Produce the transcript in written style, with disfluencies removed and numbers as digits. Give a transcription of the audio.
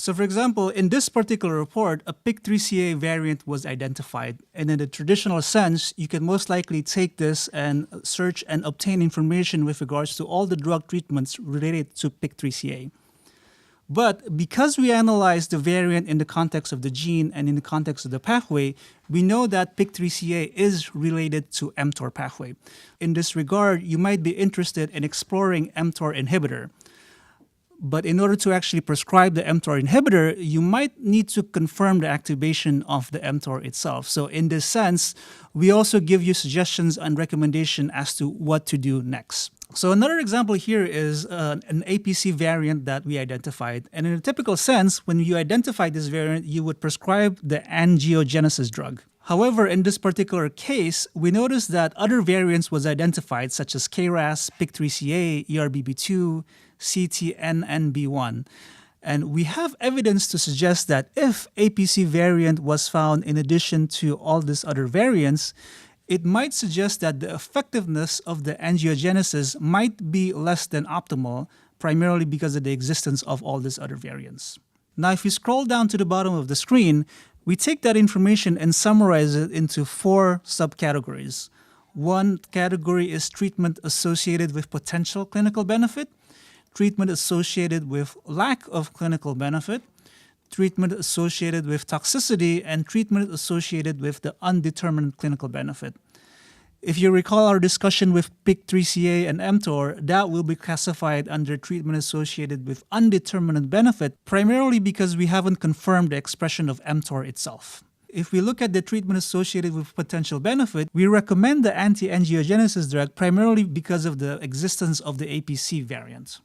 So for example, in this particular report, a PIK3CA variant was identified. And in the traditional sense, you can most likely take this and search and obtain information with regards to all the drug treatments related to PIK3CA. But because we analyze the variant in the context of the gene and in the context of the pathway, we know that PIK3CA is related to mTOR pathway. In this regard, you might be interested in exploring mTOR inhibitor. But in order to actually prescribe the mTOR inhibitor, you might need to confirm the activation of the mTOR itself. So in this sense, we also give you suggestions and recommendation as to what to do next. So another example here is an APC variant that we identified. And in a typical sense, when you identify this variant, you would prescribe the angiogenesis drug. However, in this particular case, we noticed that other variants was identified, such as KRAS, PIK3CA, ERBB2, CTNNB1. And we have evidence to suggest that if APC variant was found in addition to all these other variants, it might suggest that the effectiveness of the angiogenesis might be less than optimal, primarily because of the existence of all these other variants. Now, if you scroll down to the bottom of the screen, we take that information and summarize it into 4 subcategories. One category is treatment associated with potential clinical benefit, treatment associated with lack of clinical benefit, treatment associated with toxicity, and treatment associated with the undetermined clinical benefit. If you recall our discussion with PIK3CA and mTOR, that will be classified under treatment associated with undetermined benefit, primarily because we haven't confirmed the expression of mTOR itself. If we look at the treatment associated with potential benefit, we recommend the anti-angiogenesis drug primarily because of the existence of the APC variant.